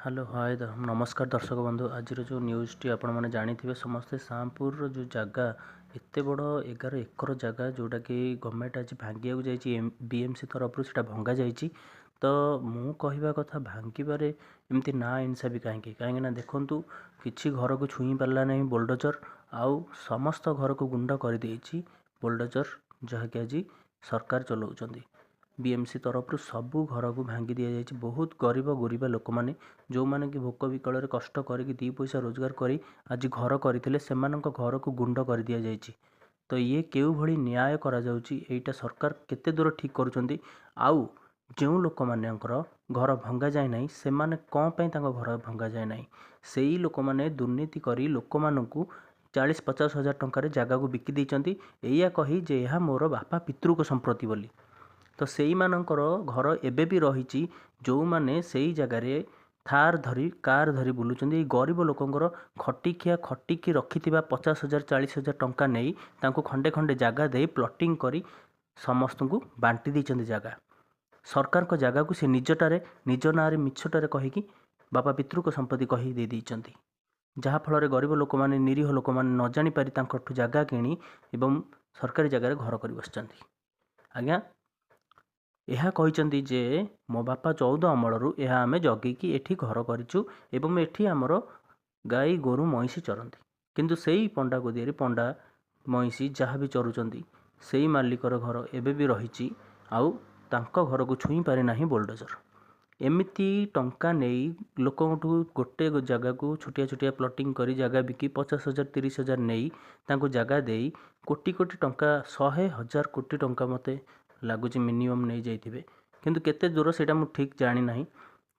Hello hi नमस्कार दर्शक बंधु आज जो न्यूज़टी आपण मैंने जानी समस्ते श्यामपुर जो जगह एत बड़ 11 एकर जगह जोटा कि गवर्नमेंट आज भांगा बीएमसी तरफ से भंगा जाइए। तो मु कहवा कथा भांगारे एमती ना इंसाफी कहीं कहीं देखु कि घर को छुई पारा नहीं बोल्डोजर आउ समस्त घर को गुंड कर बोल्डोजर जहाँकि आज सरकार चलाउछंती। बीएमसी तरफ सबू घर को भांगी दि जाइए। बहुत गरीब गुरीबा लोक मैंने जो मैंने कि भोक विकल कष्ट करके दी पैसा रोजगार करी आज घर करते से घर को गुंड कर दि जाइए। तो ये केउ भली न्याय करा जाउची एटा सरकार केते दूर ठीक करुचंती आउ जो लोक मानकर घर भंगा जाए नहीं से माने कौन पे घर भंगा जाए नहीं से ही लोक माने दुर्नीति करी लोक मानकु 40-50 हजार टंकार जगह को बिकी देइचंती एया कही जे यह मोर बापा पितृक संपत्ति बोली। तो सेई मानकर घर एबे भी रही जो माने सेई जगार थार धरी कार धरी बुलूचंदी गरीब लोकंकर खटिकिया खटिकी रखिथिबा 50,000 40,000 टंका नहीं तांको खंडे खंडे जगह दे प्लॉटिंग करी समस्त को बांटी देइचंदी। जगह सरकार को जगह को से निजटारे निज नारे मिछटारे कहीकि बापा पितृक संपत्ति कही दे देइचंदी जहाँ फल गरीब लोक मैंने निरीह लोक मैंने न जानी पारी तांकठु जगह किणी एवं सरकारी जगह घर कर बसचंती। आज्ञा यह कहते जे मो बापा 14 अमलू यह आम जगिकी एठी घर करूँ एवं एठी आमर गाई गोरु महिषी चरती किंतु सेई पंडा गोदिया पंडा महिषी जहाँ भी चरुचंती सेई मालिकर घर एबे भी रही आउ तांको घर को छुई पारे नहीं बोल्डोजर एमिती टंका नहीं लोक गोटे जगह को छोटिया छोटिया प्लॉटिंग करी जगह बिकी 50,000 30,000 नहीं तांको जगह दे कोटी कोटी टंका 100,000 कोटी टंका मते लगुच मिनिमम नहीं जाइए किंतु केते दूर से मुझे ठीक जानी ना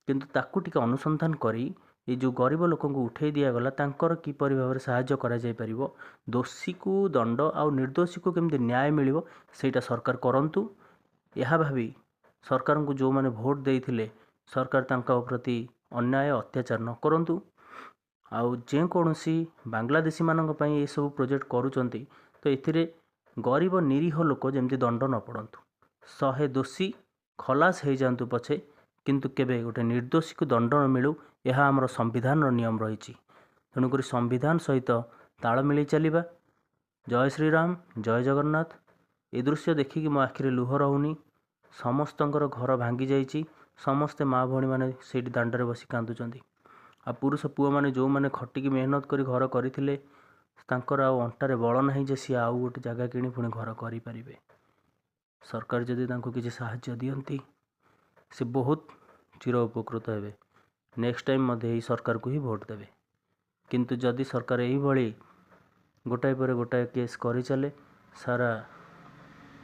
किंतु ताकू टिके अनुसंधान करी ये जो गरीब लोक उठे दिगला तांकर किपरि भाव साहाय्य करा जाय परिबो दोषी को दंड आउ निर्दोषी को केमती न्याय मिलिबो सेटा सरकार करंतु। यह भावी सरकार को जो माने भोट देइथिले सरकार तांका प्रति अन्याय अत्याचार न करंतु आउ जे कोनोसी बांग्लादेशी मानक पई ये सब प्रोजेक्ट करूचंती तो एथिरे गरीब निरीह लोक जेमती दंड न पड़ंतु 100 दोषी खलास हो जातु पछे किंतु केबे गोटे निर्दोषी को दंड न मिलू यह आमर संविधान नियम रही। तेणुक संविधान सहित ताल मिली चलवा। जय श्रीराम जय जगन्नाथ। ए दृश्य देखिकी मो आखिरे लुह रहुनी समस्तंकर घर भांगी जाइए समस्ते माँ भौणी मैंने से दांडे बसी कांदुचंती आ पुरुष पुओ मैंने जो मैंने खटिकी मेहनत कर घर करथिले तांकर आउ अंटारे बल नहीं जे सी आउ गोटे जगह किणी पुणी घर करें। सरकार जदि तांको किसी साहाय्य दियंती से बहुत चिर उपकृत हेबे नेक्स्ट टाइम मध्य यही सरकार को ही भोट देवे किंतु जदि सरकार यही भली गोटाए पर गोटाए केस करी चले सारा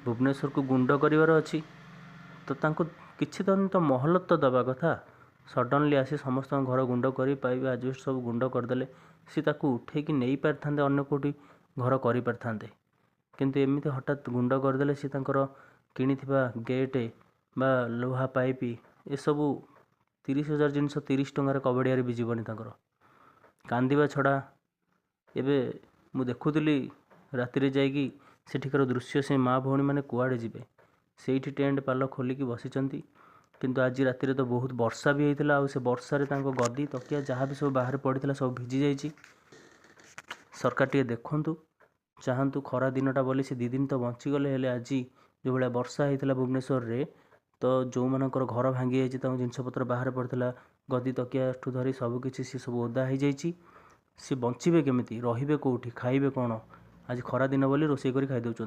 भुवनेश्वर को गुंड करिवार अछि तो तांको किछि दिन तो महलत तो दबा कथा सडनली आसी समस्त घर गुंड करी पाइबे आज सब गुंड करदेले सी ताकू उठे कि नहीं पारथांते अन्य कोटी घर करि पारथांते किंतु एमिति हठात गुंड करदेले सी तांकर किणिथिबा गेट बा लोहा पाइप ए सबू 30,000 जिनस 30 टंकार कबड़िया भी जीवनी तांकर कांदिबा छड़ा एबे मु देखुली राति जाइकी सेठिकार दृश्य से माँ भौणी मैंने कुआड़े जीवे सेठी टेंट पाल खोलिकी बसीचंती किंतु आज राति तो बहुत वर्षा भी होता आ से वर्षा गदी तकिया जहाँ भी सब बाहर पड़ा सब भिजी जाइए। सरकार टे देखु चाहतु खरा दिनटा बोली से 2 दिन तो बंचीगले हेले आज जो भाया वर्षा होता भुवनेश्वर रे तो जो मानकर घर भांगी जाइए जिनपतर बाहर पड़ा गदी तकिया ठू धरी सबकि सी सब ओदा हो जाइए सी बचे केमी रे कौटी खाइबे कौन आज खरा दिन बोली रोषे कर खाई दौरान।